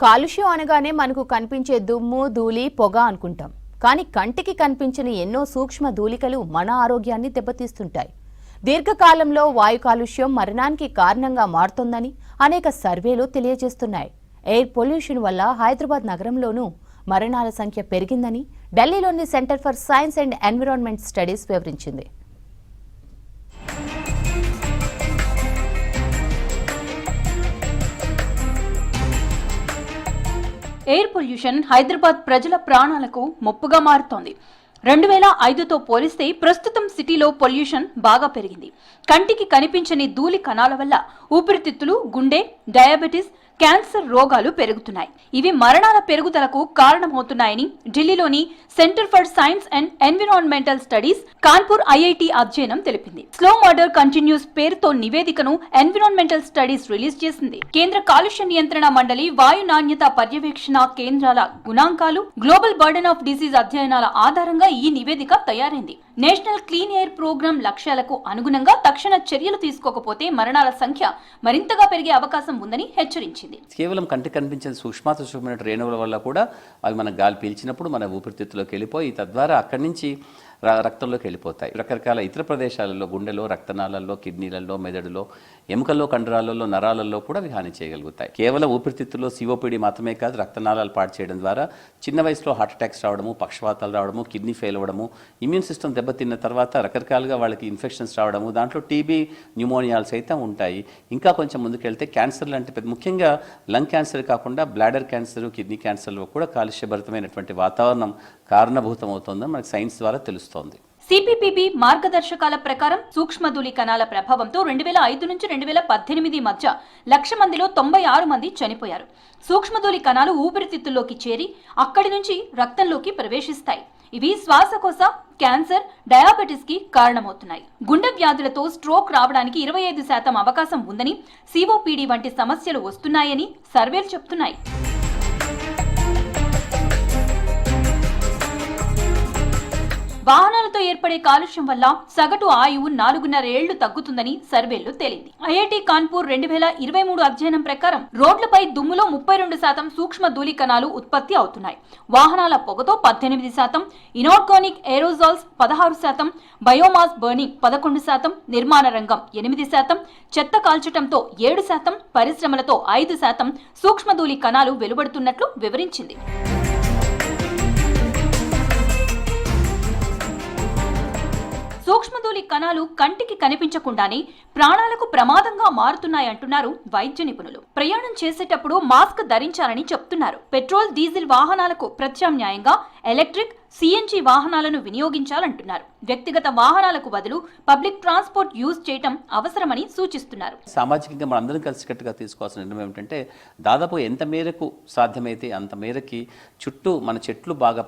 కాలుష్యం అనగానే మనకు కనిపించే దుమ్ము ధూళి పొగ అనుకుంటాం. కానీ కంటికి కనిపించని ఎన్నో సూక్ష్మ ధూళికలు మన ఆరోగ్యాన్ని దెబ్బతీస్తుంటాయి. దీర్ఘకాలంలో వాయు కాలుష్యం మరణానికి కారణంగా మారుతోందని అనేక సర్వేలు తెలియజేస్తున్నాయి. ఎయిర్ పొల్యూషన్ వల్ల హైదరాబాద్ నగరంలోనూ మరణాల సంఖ్య పెరిగిందని ఢిల్లీలోని centre for science and environment studies వివరించింది. ఎయిర్ పొల్యూషన్ హైదరాబాద్ ప్రజల ప్రాణాలకు ముప్పుగా మారుతోంది. 2005తో పోలిస్తే ప్రస్తుతం సిటీలో పొల్యూషన్ బాగా పెరిగింది. కంటికి కనిపించని ధూళి కణాల వల్ల ఊపిరితిత్తులు, గుండె, డయాబెటిస్, క్యాన్సర్ రోగాలు పెరుగుతున్నాయి. ఇవి మరణాల పెరుగుదలకు కారణమవుతున్నాయని ఢిల్లీలోని centre for science and environmental studies Kanpur IIT అధ్యయనం తెలిపింది. స్లో మర్డర్ కంటిన్యూస్ పేరుతో నివేదికను ఎన్విరాన్మెంటల్ స్టడీస్ రిలీజ్ చేసింది. కేంద్ర కాలుష్య నియంత్రణ మండలి వాయు నాణ్యత పర్యవేక్షణ కేంద్రాల గుణాంకాలు, గ్లోబల్ బర్డెన్ ఆఫ్ డిసీజ్ అధ్యయనాల ఆధారంగా ఈ నివేదిక తయారైంది. నేషనల్ క్లీన్ ఎయిర్ ప్రోగ్రాం లక్ష్యాలకు అనుగుణంగా తక్షణ చర్యలు తీసుకోకపోతే మరణాల సంఖ్య మరింతగా పెరిగే అవకాశం ఉందని హెచ్చరించింది. కేవలం కంటికి కనిపించిన సూక్ష్మమైన రేణువుల వల్ల కూడా అవి మన గాలి పీల్చినప్పుడు మన ఊపిరితిత్తులోకి వెళ్ళిపోయి తద్వారా అక్కడి నుంచి రక్తంలోకి వెళ్ళిపోతాయి. రకరకాల ఇతర ప్రదేశాలలో, గుండెలో, రక్తనాళాల్లో, కిడ్నీలలో, మెదడులో, ఎముకల్లో, కండరాలలో, నరాలలో కూడా అవి హాని చేయగలుగుతాయి. కేవలం ఊపిరితిత్తులో సిఓపిడి మాత్రమే కాదు, రక్తనాళాలు పాడు చేయడం ద్వారా చిన్న వయసులో హార్ట్ అటాక్స్ రావడము, పక్షవాతాలు రావడము, కిడ్నీ ఫెయిల్ అవ్వడము, ఇమ్యూన్ సిస్టమ్ దెబ్బతిన్న తర్వాత రకరకాలుగా వాళ్ళకి ఇన్ఫెక్షన్స్ రావడము, దాంట్లో టీబీ, న్యూమోనియాలు సైతం ఉంటాయి. ఇంకా కొంచెం ముందుకెళ్తే క్యాన్సర్ లాంటి ముఖ్యంగా లంగ్ క్యాన్సర్ కాకుండా బ్లాడర్ క్యాన్సర్, కిడ్నీ క్యాన్సర్లో కూడా కాలుష్యభరితమైనటువంటి వాతావరణం కారణభూతం అవుతుందని మనకు సైన్స్ ద్వారా తెలుస్తుంది. సిపిపిబి మార్గదర్శకాల ప్రకారం సూక్ష్మధూళి కణాల ప్రభావంతో 2005 నుంచి 2018 మధ్య 1,00,000 మందిలో 96 మంది చనిపోయారు. సూక్ష్మధూళి కణాలు ఊపిరితిత్తుల్లోకి చేరి అక్కడి నుంచి రక్తంలోకి ప్రవేశిస్తాయి. ఇవి శ్వాసకోశ, క్యాన్సర్, డయాబెటిస్ కి కారణమవుతున్నాయి. గుండె వ్యాధులతో స్ట్రోక్ రావడానికి 25% అవకాశం ఉందని, సిఓపిడి వంటి సమస్యలు వస్తున్నాయని సర్వేలు చెప్తున్నాయి. వాహనాలతో ఏర్పడే కాలుష్యం వల్ల సగటు ఆయువు 4.5 ఏళ్లు తగ్గుతుందని సర్వేల్లో తేలింది. ఐఐటి కాన్పూర్ 2023 అధ్యయనం ప్రకారం రోడ్లపై దుమ్ములో 32% సూక్ష్మ ధూళి కణాలు ఉత్పత్తి అవుతున్నాయి. వాహనాల పొగతో 18%, ఇనార్గానిక్ ఏరోజాల్స్ 16%, బయోమాస్ బర్నింగ్ 11%, నిర్మాణ రంగం 8%, చెత్త కాల్చటంతో 7%, పరిశ్రమలతో 5% సూక్ష్మ ధూళి కణాలు వెలువడుతున్నట్లు వివరించింది. సూక్ష్మధూళి కణాలు కంటికి కనిపించకుండానే ప్రాణాలకు ప్రమాదంగా మారుతున్నాయంటున్నారు వైద్య నిపుణులు. ప్రయాణం చేసేటప్పుడు మాస్క్ ధరించాలని చెప్తున్నారు. పెట్రోల్, డీజిల్ వాహనాలకు ప్రత్యామ్నాయంగా ఎలక్ట్రిక్, సిఎన్జి వాహనాలను వినియోగించాలంటున్నారు. వ్యక్తిగత వాహనాలకు బదులు పబ్లిక్ ట్రాన్స్పోర్ట్ యూజ్ చేయడం అవసరమని సూచిస్తున్నారు. సామాజికంగా మనందరం కలిసికట్టుగా తీసుకోవాల్సిన నిర్ణయం ఏమిటంటే దాదాపు ఎంత మేరకు సాధ్యమైతే అంత మేరకి చుట్టూ మన చెట్లు బాగా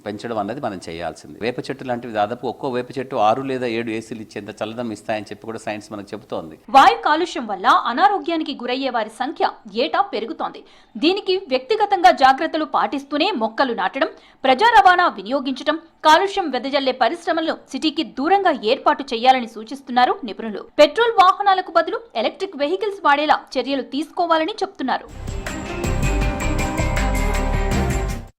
పెంచడం అన్నది మనం చేయాల్సింది. వేప చెట్టు లాంటివి దాదాపు ఒక్కో వేప చెట్టు 6 లేదా 7 ఏసీలు ఇచ్చేంత చల్లదనం ఇస్తాయని చెప్పి కూడా సైన్స్ మనకు చెబుతోంది. వాయు కాలుష్యం వల్ల అనారోగ్యానికి గురయ్యే వారి సంఖ్య ఏటా పెరుగుతోంది. దీనికి వ్యక్తిగతంగా జాగ్రత్తలు పాటిస్తూనే మొక్కలు నాటడం, ప్రజా రవాణా వినియోగించడం, కాలుష్యం వెదజల్లే పరిశ్రమలను సిటీకి దూరంగా ఏర్పాటు చేయాలని సూచిస్తున్నారు నిపుణులు. పెట్రోల్ వాహనాలకు బదులు ఎలక్ట్రిక్ వెహికల్స్ వాడేలా చర్యలు తీసుకోవాలని చెప్తున్నారు.